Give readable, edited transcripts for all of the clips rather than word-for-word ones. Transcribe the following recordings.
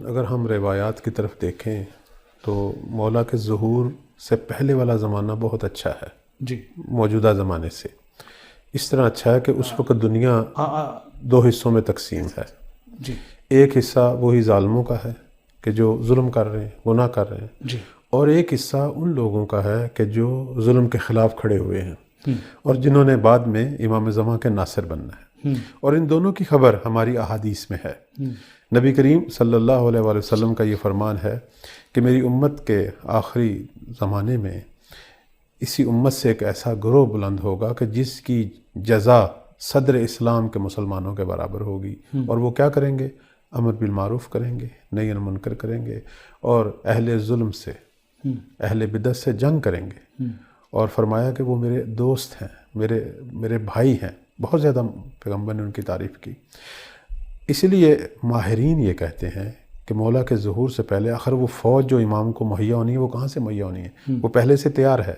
اگر ہم روایات کی طرف دیکھیں تو مولا کے ظہور سے پہلے والا زمانہ بہت اچھا ہے جی، موجودہ زمانے سے. اس طرح اچھا ہے کہ اس وقت دنیا دو حصوں میں تقسیم ہے. جی ایک حصہ وہی ظالموں کا ہے کہ جو ظلم کر رہے ہیں، گناہ کر رہے ہیں، جی، اور ایک حصہ ان لوگوں کا ہے کہ جو ظلم کے خلاف کھڑے ہوئے ہیں اور جنہوں نے بعد میں امام زمان کے ناصر بننا ہے. اور ان دونوں کی خبر ہماری احادیث میں ہے. نبی کریم صلی اللہ علیہ وآلہ وسلم کا یہ فرمان ہے کہ میری امت کے آخری زمانے میں اسی امت سے ایک ایسا گروہ بلند ہوگا کہ جس کی جزا صدر اسلام کے مسلمانوں کے برابر ہوگی. اور وہ کیا کریں گے؟ امر بالمعروف کریں گے، نہی عن منکر کریں گے، اور اہل ظلم سے، اہل بدعت سے جنگ کریں گے. اور فرمایا کہ وہ میرے دوست ہیں، میرے بھائی ہیں. بہت زیادہ پیغمبر نے ان کی تعریف کی. اسی لیے ماہرین یہ کہتے ہیں کہ مولا کے ظہور سے پہلے آخر وہ فوج جو امام کو مہیا ہونی ہے وہ کہاں سے مہیا ہونی ہے؟ وہ پہلے سے تیار ہے.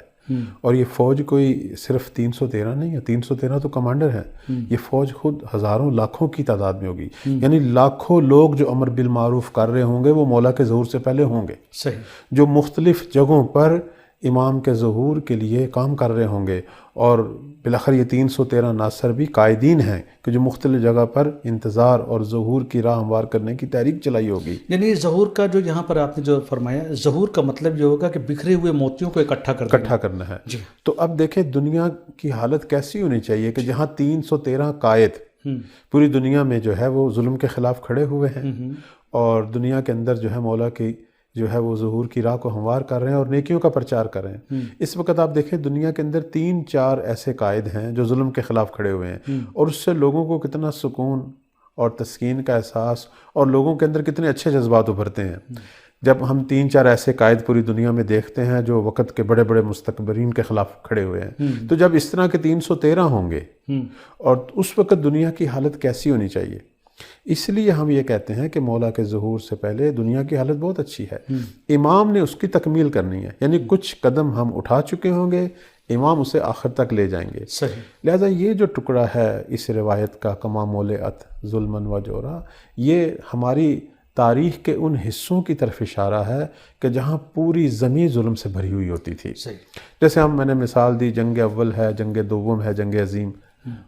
اور یہ فوج کوئی صرف 313 نہیں ہے، 313 تو کمانڈر ہیں. یہ فوج خود ہزاروں لاکھوں کی تعداد میں ہوگی. یعنی لاکھوں لوگ جو امر بالمعروف کر رہے ہوں گے وہ مولا کے ظہور سے پہلے ہوں گے. صحیح. جو جو مختلف جگہوں پر امام کے ظہور کے لیے کام کر رہے ہوں گے. اور بالآخر یہ 313 ناصر بھی قائدین ہیں کہ جو مختلف جگہ پر انتظار اور ظہور کی راہ ہموار کرنے کی تحریک چلائی ہوگی. یعنی ظہور کا جو یہاں پر آپ نے جو فرمایا، ظہور کا مطلب یہ ہوگا کہ بکھرے ہوئے موتیوں کو اکٹھا کرنا ہے. جی. تو اب دیکھیں دنیا کی حالت کیسی ہونی چاہیے کہ جہاں 313 قائد پوری دنیا میں جو ہے وہ ظلم کے خلاف کھڑے ہوئے ہیں اور دنیا کے اندر جو ہے مولا کی جو ہے وہ ظہور کی راہ کو ہموار کر رہے ہیں اور نیکیوں کا پرچار کر رہے ہیں. اس وقت آپ دیکھیں دنیا کے اندر 3-4 ایسے قائد ہیں جو ظلم کے خلاف کھڑے ہوئے ہیں، اور اس سے لوگوں کو کتنا سکون اور تسکین کا احساس اور لوگوں کے اندر کتنے اچھے جذبات ابھرتے ہیں. جب ہم 3-4 ایسے قائد پوری دنیا میں دیکھتے ہیں جو وقت کے بڑے بڑے مستکبرین کے خلاف کھڑے ہوئے ہیں، تو جب اس طرح کے 313 ہوں گے اور اس وقت دنیا کی حالت کیسی ہونی چاہیے. اس لیے ہم یہ کہتے ہیں کہ مولا کے ظہور سے پہلے دنیا کی حالت بہت اچھی ہے. امام نے اس کی تکمیل کرنی ہے. یعنی کچھ قدم ہم اٹھا چکے ہوں گے، امام اسے آخر تک لے جائیں گے. صحیح. لہذا یہ جو ٹکڑا ہے اس روایت کا کما مولعت ظلمن و جورا، یہ ہماری تاریخ کے ان حصوں کی طرف اشارہ ہے کہ جہاں پوری زمین ظلم سے بھری ہوئی ہوتی تھی. صحیح. جیسے میں نے مثال دی، جنگ اول ہے، جنگ دوم ہے، جنگ عظیم.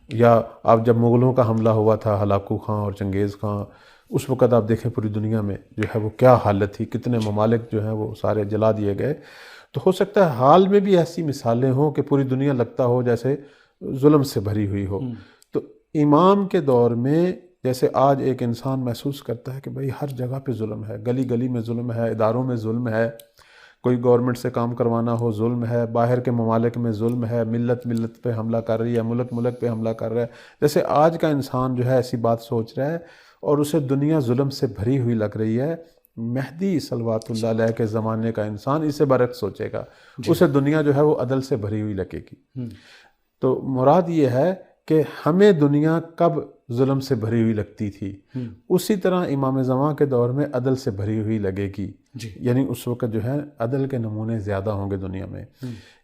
یا اب جب مغلوں کا حملہ ہوا تھا ہلاکو خان اور چنگیز خان، اس وقت آپ دیکھیں پوری دنیا میں جو ہے وہ کیا حالت تھی، کتنے ممالک جو ہیں وہ سارے جلا دیے گئے. تو ہو سکتا ہے حال میں بھی ایسی مثالیں ہوں کہ پوری دنیا لگتا ہو جیسے ظلم سے بھری ہوئی ہو. تو امام کے دور میں جیسے آج ایک انسان محسوس کرتا ہے کہ بھئی ہر جگہ پہ ظلم ہے، گلی گلی میں ظلم ہے، اداروں میں ظلم ہے، کوئی گورنمنٹ سے کام کروانا ہو ظلم ہے، باہر کے ممالک میں ظلم ہے، ملت پہ حملہ کر رہی ہے، ملک پہ حملہ کر رہا ہے. جیسے آج کا انسان جو ہے ایسی بات سوچ رہا ہے اور اسے دنیا ظلم سے بھری ہوئی لگ رہی ہے. مہدی صلوات اللہ علیہ کے زمانے کا انسان اسے برعکس سوچے گا، اسے دنیا جو ہے وہ عدل سے بھری ہوئی لگے گی. تو مراد یہ ہے کہ ہمیں دنیا کب ظلم سے بھری ہوئی لگتی تھی، اسی طرح امام زمان کے دور میں عدل سے بھری ہوئی لگے گی. یعنی اس وقت جو ہے عدل کے نمونے زیادہ ہوں گے دنیا میں.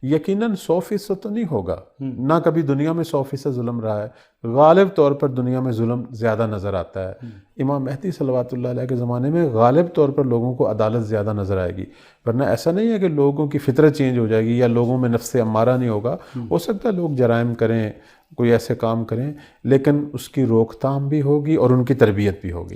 یقیناً 100% تو نہیں ہوگا، نہ کبھی دنیا میں 100% ظلم رہا ہے. غالب طور پر دنیا میں ظلم زیادہ نظر آتا ہے. امام مہدی صلوات اللہ علیہ کے زمانے میں غالب طور پر لوگوں کو عدالت زیادہ نظر آئے گی. ورنہ ایسا نہیں ہے کہ لوگوں کی فطرت چینج ہو جائے گی یا لوگوں میں نفس امارہ نہیں ہوگا. ہو سکتا ہے لوگ جرائم کریں، کوئی ایسے کام کریں، لیکن اس کی روک تھام بھی ہوگی اور ان کی تربیت بھی ہوگی.